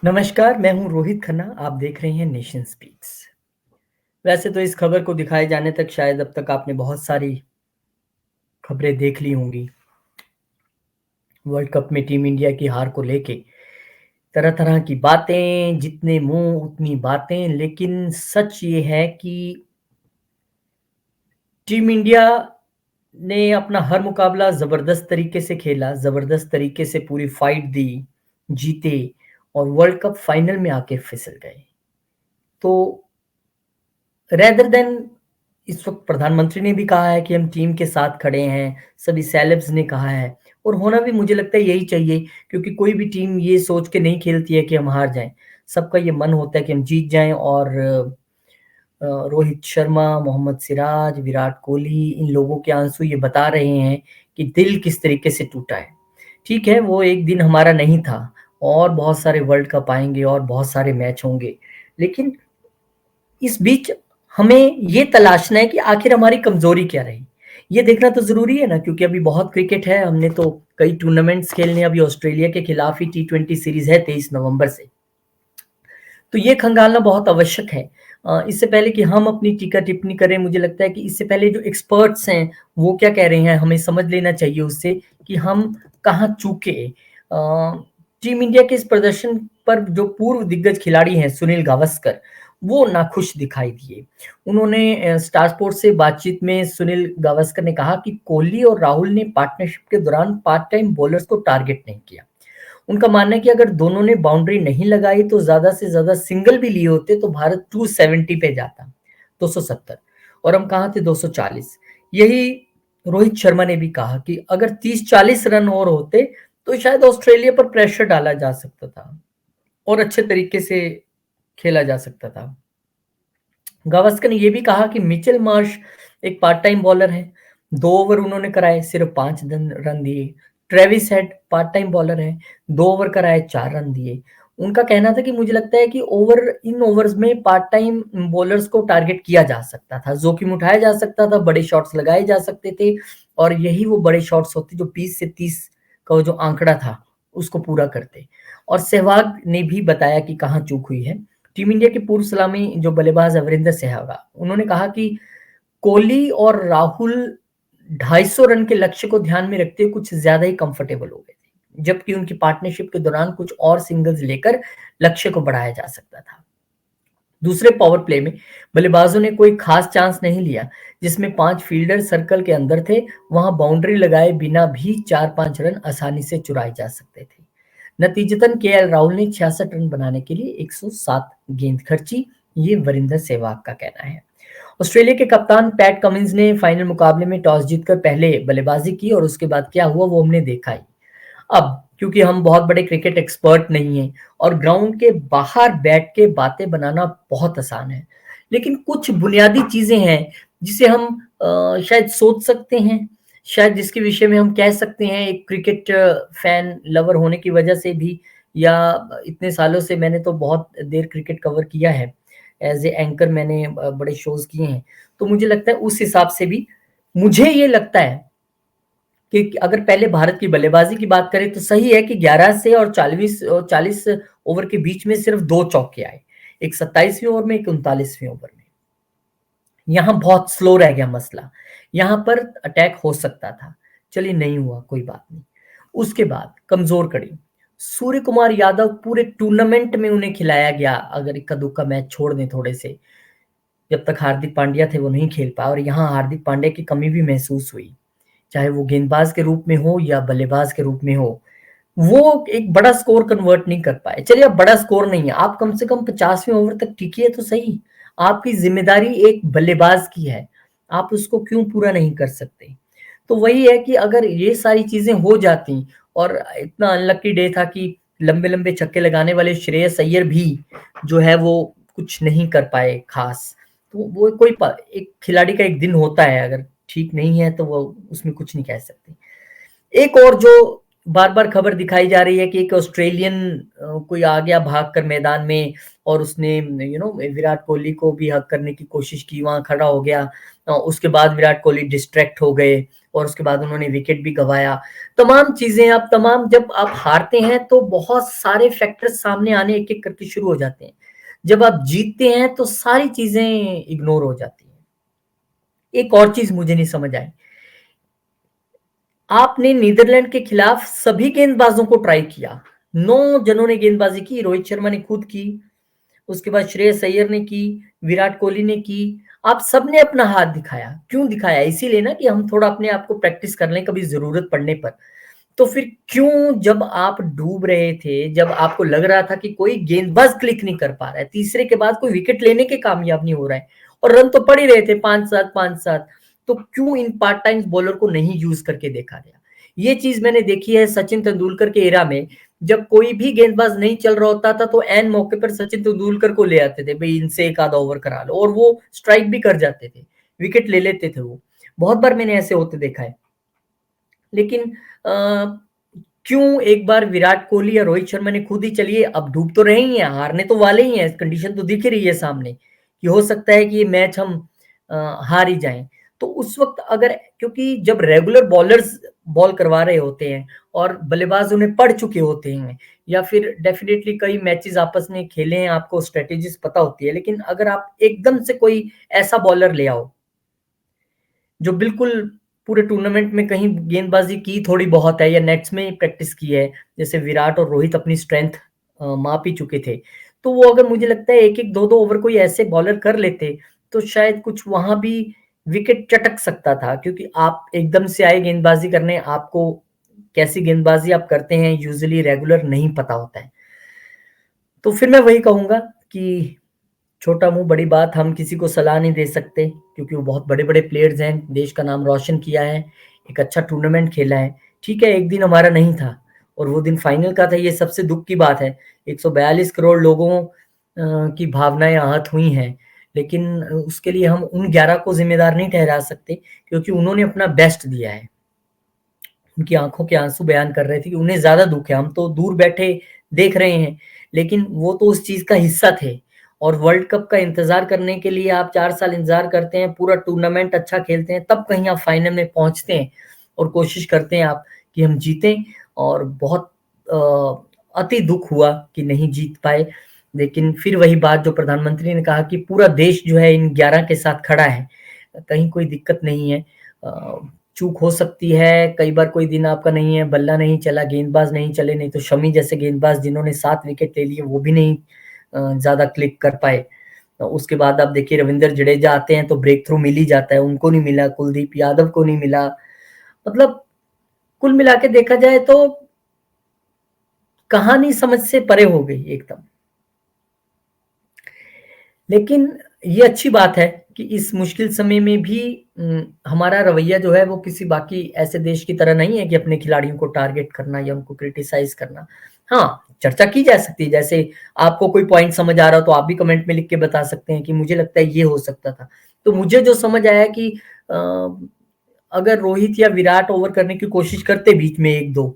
नमस्कार, मैं हूँ रोहित खन्ना, आप देख रहे हैं नेशन स्पीक्स। वैसे तो इस खबर को दिखाए जाने तक शायद अब तक आपने बहुत सारी खबरें देख ली होंगी। वर्ल्ड कप में टीम इंडिया की हार को लेके तरह-तरह की बातें, जितने मुँह उतनी बातें, लेकिन सच ये है कि टीम इंडिया ने अपना हर मुकाबला ज़बरदस्त तरीके से खेला, ज़बरदस्त तरीके से पूरी फाइट दी, जीते और वर्ल्ड कप फाइनल में आके फिसल गए। तो रेदर देन इस वक्त प्रधानमंत्री ने भी कहा है कि हम टीम के साथ खड़े हैं, सभी सेलेब्स ने कहा है और होना भी मुझे लगता है यही चाहिए क्योंकि कोई भी टीम ये सोच के नहीं खेलती है कि हम हार जाएँ। सबका ये मन होता है कि हम जीत जाएँ और रोहित शर्मा, मोहम्मद सिराज, विराट कोहली इन लोगों के आंसू ये बता रहे हैं कि दिल किस तरीके से टूटा है। ठीक है, वो एक दिन हमारा नहीं था और बहुत सारे वर्ल्ड कप आएँगे और बहुत सारे मैच होंगे। लेकिन इस बीच हमें ये तलाशना है कि आखिर हमारी कमज़ोरी क्या रही? ये देखना तो ज़रूरी है ना क्योंकि अभी बहुत क्रिकेट है, हमने तो कई टूर्नामेंट्स खेलने हैं, अभी ऑस्ट्रेलिया के खिलाफ ही टी20 सीरीज़ है 23 नवंबर से। तो ये खंगालना बहुत आवश्यक है। इससे पहले कि हम अपनी टीका-टिप्पणी करें, मुझे लगता है कि इससे पहले जो एक्सपर्ट्स हैं, वो क्या कह रहे हैं, हमें समझ लेना चाहिए उससे कि हम कहाँ चूके। टीम इंडिया के इस प्रदर्शन पर जो पूर्व दिग्गज खिलाड़ी हैं, सुनील गावस्कर, वो नाखुश दिखाई दिए। उन्होंने स्टार स्पोर्ट्स से बातचीत में सुनील गावस्कर ने कहा कि कोहली और राहुल ने पार्टनरशिप के दौरान पार्ट टाइम बॉलर्स को टारगेट नहीं किया। उनका मानना है कि अगर दोनों ने बाउंड्री नहीं लगाई तो ज़्यादा से ज़्यादा सिंगल भी लिए होते तो भारत 270 पे जाता, 270 और हम कहाँ थे 240। यही रोहित शर्मा ने भी कहा कि अगर 30-40 रन और होते तो शायद ऑस्ट्रेलिया पर प्रेशर डाला जा सकता था और अच्छे तरीके से खेला जा सकता था। गावस्कर ने ये भी कहा कि मिचेल मार्श एक पार्ट टाइम बॉलर है। 2 ओवर उन्होंने कराए, सिर्फ 5 रन दिए। Travis head part time bowler है, 2 ओवर कराए, 4 रन दिए। उनका कहना था कि मुझे लगता है कि इन ओवर्स में पार्ट टाइम बॉलर्स को टारगेट किया जा सकता था, जोखिम उठाया जा सकता था, बड़े शॉट्स लगाए जा सकते थे और यही वो बड़े शॉट्स होते जो 20 से 30 का वो जो आंकड़ा था, उसको पूरा करते। और सहवाग ने भी बताया कि कहाँ चूक हुई है। टीम इंडिया के पूर्व सलामी जो बल्लेबाज है वीरेंद्र सहवाग, उन्होंने कहा कि कोहली और राहुल 250 रन के लक्ष्य को ध्यान में रखते हुए कुछ ज्यादा ही कंफर्टेबल हो गए थे, जबकि उनकी पार्टनरशिप के दौरान कुछ और सिंगल्स लेकर लक्ष्य को बढ़ाया जा सकता था। दूसरे पावर प्ले में बल्लेबाजों ने कोई खास चांस नहीं लिया, जिसमें 5 फील्डर सर्कल के अंदर थे, वहां बाउंड्री लगाए बिना भी 4-5 रन आसानी से चुराए जा सकते थे। नतीजतन केएल राहुल ने 66 रन बनाने के लिए 107 गेंद खर्ची, ये वरिंदर सहवाग का कहना है। ऑस्ट्रेलिया के कप्तान पैट कमिंस ने फाइनल मुकाबले में टॉस जीतकर पहले बल्लेबाजी की और उसके बाद क्या हुआ वो हमने देखा ही। अब क्योंकि हम बहुत बड़े क्रिकेट एक्सपर्ट नहीं हैं और ग्राउंड के बाहर बैठ के बातें बनाना बहुत आसान है, लेकिन कुछ बुनियादी चीजें हैं जिसे हम शायद सोच सकते हैं, शायद जिसके विषय में हम कह सकते हैं एक क्रिकेट फैन लवर होने की वजह से भी, या इतने सालों से मैंने तो बहुत देर क्रिकेट कवर किया है, एज ए एंकर मैंने बड़े शोज किए हैं, तो मुझे लगता है उस हिसाब से भी मुझे ये लगता है कि अगर पहले भारत की बल्लेबाजी की बात करें तो सही है कि 11 से और 40 ओवर के बीच में सिर्फ 2 चौके आए। एक 27वें ओवर में, एक 39वें ओवर में। यहाँ बहुत स्लो रह गया मसला। यहाँ पर अटैक हो सकता था। चलिए नहीं हुआ, कोई बात नहीं। उसके बाद कमजोर कड़ी। सूर्य कुमार यादव पूरे टूर्नामेंट में उन्हें खिलाया गया, अगर इक्का-दुक्का मैच छोड़ दें थोड़े से। जब तक हार्दिक पांड्या थे वो नहीं खेल पाए और यहाँ हार्दिक पांड्या की कमी भी महसूस हुई। चाहे वो गेंदबाज के रूप में हो या बल्लेबाज के रूप में हो, वो एक बड़ा स्कोर कन्वर्ट नहीं कर पाए। चलिए अब बड़ा स्कोर नहीं है, आप कम से कम 50वें ओवर तक टिकिए तो सही। आपकी जिम्मेदारी एक बल्लेबाज की है, आप उसको क्यों पूरा नहीं कर सकते? तो वही है कि अगर ये सारी चीजें हो जाती और इतना अनलकी डे था कि लंबे-लंबे छक्के लगाने वाले श्रेयस अय्यर भी जो है वो कुछ नहीं कर पाए खास। तो वो एक खिलाड़ी का एक दिन होता है, अगर ठीक नहीं है तो वो उसमें कुछ नहीं कह सकते। एक और जो बार-बार खबर दिखाई जा रही है कि एक ऑस्ट्रेलियन कोई आ गया भागकर मैदान में और उसने विराट कोहली को भी हग करने की कोशिश की, वहाँ खड़ा हो गया। उसके बाद विराट कोहली डिस्ट्रैक्ट हो गए और उसके बाद उन्होंने विकेट भी गंवाया। तमाम चीज़ें अब तमाम जब आप हारते हैं तो बहुत सारे फैक्टर्स सामने आने एक-एक करके शुरू हो जाते हैं। जब आप जीतते हैं तो सारी चीज़ें इग्नोर हो जाती हैं। एक और चीज़ मुझे नहीं समझ आई, आपने नीदरलैंड के खिलाफ सभी गेंदबाजों को ट्राई किया। 9 जनों ने गेंदबाज़ी की, रोहित शर्मा ने खुद की, उसके बाद श्रेयस अय्यर ने की, विराट कोहली ने की। आप सबने अपना हाथ दिखाया। क्यों दिखाया? इसीलिए ना कि हम थोड़ा अपने आप को प्रैक्टिस कर लें कभी ज़रूरत पड़ने पर। तो फिर क्यों जब आप डूब रहे थे, जब आपको लग रहा था कि कोई गेंदबाज क्लिक नहीं कर पा रहा है, तीसरे के बाद कोई विकेट लेने के कामयाब नहीं हो रहा है और रन तो पड़ ही रहे थे 5-7 5-7, तो क्यों इन पार्ट टाइम बॉलर को नहीं यूज करके देखा गया? ये चीज मैंने देखी है सचिन तेंदुलकर के एरा में। जब कोई भी गेंदबाज नहीं चल रहा होता था तो एन मौके पर सचिन तेंदुलकर को ले आते थे, भाई इनसे एक आधा ओवर करा लो, और वो स्ट्राइक भी कर जाते थे, विकेट ले लेते थे वो। बहुत बार मैंने ऐसे होते देखा है। लेकिन क्यों एक बार विराट कोहली या रोहित शर्मा ने खुद ही, चलिए अब डूब तो रहे ही हैं, हारने तो वाले ही हैं, कंडीशन तो दिख ही रही है सामने कि हो सकता है कि ये मैच हम हार ही जाएं। तो उस वक्त अगर, क्योंकि जब रेगुलर बॉलर्स बॉल करवा रहे होते हैं और बल्लेबाज उन्हें पढ़ चुके होते हैं, या फिर डेफिनेटली कई मैचेस आपस में खेले हैं, आपको स्ट्रेटेजीज पता होती है, लेकिन अगर आप एकदम से कोई ऐसा बॉलर ले आओ जो बिल्कुल पूरे टूर्नामेंट में कहीं गेंदबाजी की थोड़ी बहुत है या नेट्स में ही प्रैक्टिस की है, जैसे विराट और रोहित अपनी स्ट्रेंथ माप ही चुके थे, तो वो अगर मुझे लगता है एक एक दो दो ओवर कोई ऐसे बॉलर कर लेते तो शायद कुछ वहां भी विकेट चटक सकता था, क्योंकि आप एकदम से आए गेंदबाजी करने, आपको कैसी गेंदबाजी आप करते हैं यूजुअली रेगुलर नहीं पता होता है। तो फिर मैं वही कहूंगा कि छोटा मुंह बड़ी बात, हम किसी को सलाह नहीं दे सकते क्योंकि वो बहुत बड़े-बड़े प्लेयर्स हैं, देश का नाम रोशन किया है, एक अच्छा टूर्नामेंट खेला है। ठीक है, एक दिन हमारा नहीं था और वो दिन फाइनल का था, ये सबसे दुःख की बात है। 142 करोड़ लोगों की भावनाएँ आहत हुई हैं, लेकिन उसके लिए हम उन 11 को ज़िम्मेदार नहीं ठहरा सकते क्योंकि उन्होंने अपना बेस्ट दिया है। उनकी आँखों के आँसू बयान कर रहे थे कि उन्हें ज़्यादा दुःख है, हम तो दूर बैठे देख रहे हैं, लेकिन वो तो उस चीज़ का हिस्सा थे। और वर्ल्ड कप का इंतज़ार करने के लिए आप 4 साल इंतज़ार करते हैं, पूरा टूर्नामेंट अच्छा खेलते हैं, तब कहीं आप फाइनल में पहुँचते हैं और कोशिश करते हैं आप कि हम जीतें, और बहुत अति दुःख हुआ कि नहीं जीत पाए। लेकिन फिर वही बात जो प्रधानमंत्री ने कहा कि पूरा देश जो है इन 11 के साथ खड़ा है, कहीं कोई दिक्कत नहीं है। चूक हो सकती है, कई बार कोई दिन आपका नहीं है, बल्ला नहीं चला, गेंदबाज नहीं चले, नहीं तो शमी जैसे गेंदबाज जिन्होंने 7 विकेट ले लिए वो भी नहीं ज़्यादा क्लिक कर पाए। उसके बाद आप देखिए रविंद्र जडेजा आते हैं तो ब्रेक थ्रू मिल ही जाता है, उनको नहीं मिला, कुलदीप यादव को नहीं मिला। मतलब कुल मिला के देखा जाए तो कहानी समझ से परे हो गई एकदम। लेकिन ये अच्छी बात है कि इस मुश्किल समय में भी हमारा रवैया जो है वो किसी बाकी ऐसे देश की तरह नहीं है कि अपने खिलाड़ियों को टारगेट करना या उनको क्रिटिसाइज़ करना। हाँ, चर्चा की जा सकती है, जैसे आपको कोई पॉइंट समझ आ रहा हो तो आप भी कमेंट में लिख के बता सकते हैं कि मुझे लगता है ये हो सकता था। तो मुझे जो समझ आया कि अ, अगर रोहित या विराट ओवर करने की कोशिश करते बीच में 1-2,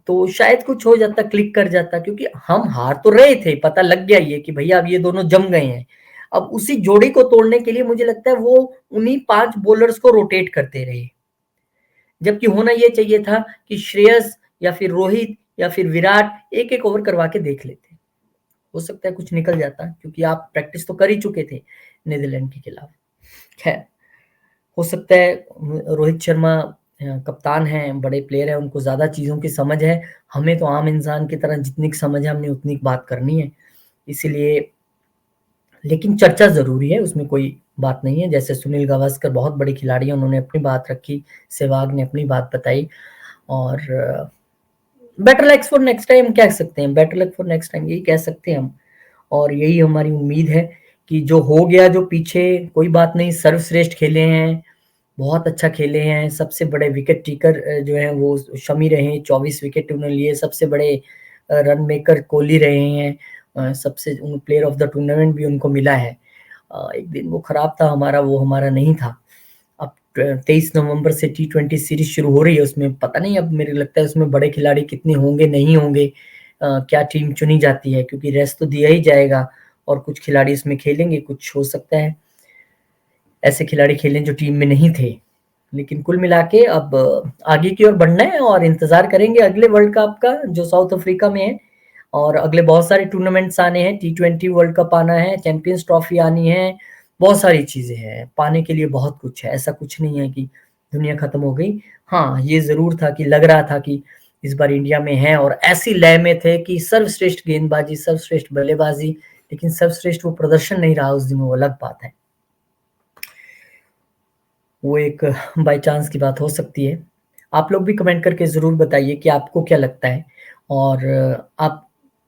तो शायद कुछ हो जाता, क्लिक कर जाता, क्योंकि हम हार तो रहे थे, पता लग गया ये कि भैया अब ये दोनों जम गए हैं। अब उसी जोड़ी को तोड़ने के लिए मुझे लगता है वो उन्हीं 5 बॉलर्स को रोटेट करते रहे। जबकि होना ये चाहिए था कि श्रेयस या फिर रोहित या फिर विराट एक-एक ओवर करवा के देख लेते। हो सकता है कुछ निकल जाता क्योंकि आप प्रैक्टिस तो कर ही चुके थे नीदरलैंड के खिलाफ। खैर, हो सकता है रोहित शर्मा कप्तान हैं, बड़े प्लेयर हैं, उनको ज़्यादा चीज़ों की समझ है। हमें तो आम इंसान की तरह जितनी की समझ है हमने उतनी बात करनी है। इसीलिए, लेकिन चर्चा ज़रूरी है, उसमें कोई बात नहीं है। जैसे सुनील गावस्कर बहुत बड़े खिलाड़ी हैं, उन्होंने अपनी बात रखी, सहवाग ने अपनी बात बताई, और better luck for next time कह सकते हैं, better luck for next time यही कह सकते हैं हम। और यही हमारी उम्मीद है कि जो हो गया, जो पीछे, कोई बात नहीं, सर्वश्रेष्ठ खेले हैं, बहुत अच्छा खेले हैं, सबसे बड़े विकेट टेकर जो हैं वो शमी रहे हैं, 24 विकेट उन्होंने लिए, सबसे बड़े रन मेकर कोहली रहे हैं, सबसे प्लेयर ऑफ द टूर्नामेंट भी उनको मिला है। एक दिन वो खराब था हमारा, वो हमारा नहीं था। अब 23 नवंबर से टी20 सीरीज शुरू हो रही है, उसमें पता नहीं, अब मेरे लगता है उसमें बड़े खिलाड़ी कितने होंगे, नहीं होंगे, क्या टीम चुनी जाती है, क्योंकि रेस्ट तो दिया ही जाएगा और कुछ खिलाड़ी इसमें खेलेंगे, कुछ हो सकता है ऐसे खिलाड़ी खेलें जो टीम में नहीं थे। लेकिन कुल मिला के अब आगे की ओर बढ़ना है और इंतज़ार करेंगे अगले वर्ल्ड कप का जो साउथ अफ्रीका में है। और अगले बहुत सारे टूर्नामेंट्स आने हैं, टी20 वर्ल्ड कप आना है, चैंपियंस ट्रॉफी आनी है, बहुत सारी चीज़ें हैं, पाने के लिए बहुत कुछ है, ऐसा कुछ नहीं है कि दुनिया खत्म हो गई। हाँ, ये ज़रूर था कि लग रहा था कि इस बार इंडिया में हैं और ऐसी लय में थे कि सर्वश्रेष्ठ गेंदबाजी, सर्वश्रेष्ठ बल्लेबाजी, लेकिन सर्वश्रेष्ठ वो प्रदर्शन नहीं रहा उस दिन, वो अलग बात है। वो एक बाय चांस की बात हो सकती है। आप लोग भी कमेंट करके ज़रूर बताइए कि आपको क्या लगता है और आप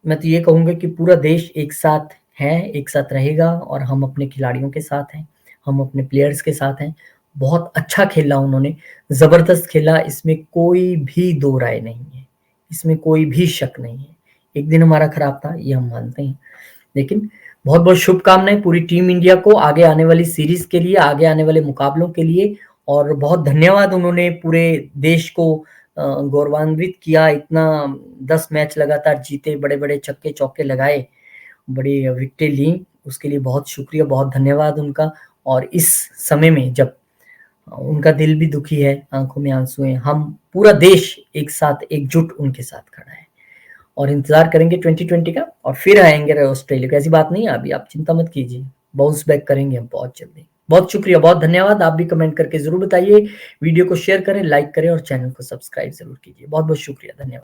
मैं तो ये कहूँगा कि पूरा देश एक साथ है, एक साथ रहेगा और हम अपने खिलाड़ियों के साथ हैं, हम अपने प्लेयर्स के साथ हैं। बहुत अच्छा खेला उन्होंने, ज़बरदस्त खेला, इसमें कोई भी दो राय नहीं है, इसमें कोई भी शक नहीं है। एक दिन हमारा खराब था, ये हम मानते हैं। लेकिन बहुत-बहुत शुभकामनाएँ पूरी टीम इंडिया को आगे आने वाली सीरीज़ के लिए, आगे आने वाले मुकाबलों के लिए और बहुत धन्यवाद उन्होंने पूरे देश को गौरवान्वित किया, इतना 10 मैच लगातार जीते, बड़े-बड़े छक्के-चौके लगाए, बड़ी विकेटें लीं, उसके लिए बहुत शुक्रिया, बहुत धन्यवाद उनका। और इस समय में जब उनका दिल भी दुखी है, आँखों में आँसू हैं, हम पूरा देश एक साथ एकजुट उनके साथ खड़ा है। और इंतज़ार करेंगे 2020 का और फिर आएँगे ऑस्ट्रेलिया का, ऐसी बात नहीं है अभी, आप चिंता मत कीजिए, बाउंस बैक करेंगे हम बहुत जल्दी। बहुत शुक्रिया, बहुत धन्यवाद, आप भी कमेंट करके ज़रूर बताइए, वीडियो को शेयर करें, लाइक करें और चैनल को सब्सक्राइब ज़रूर कीजिए। बहुत-बहुत शुक्रिया, धन्यवाद।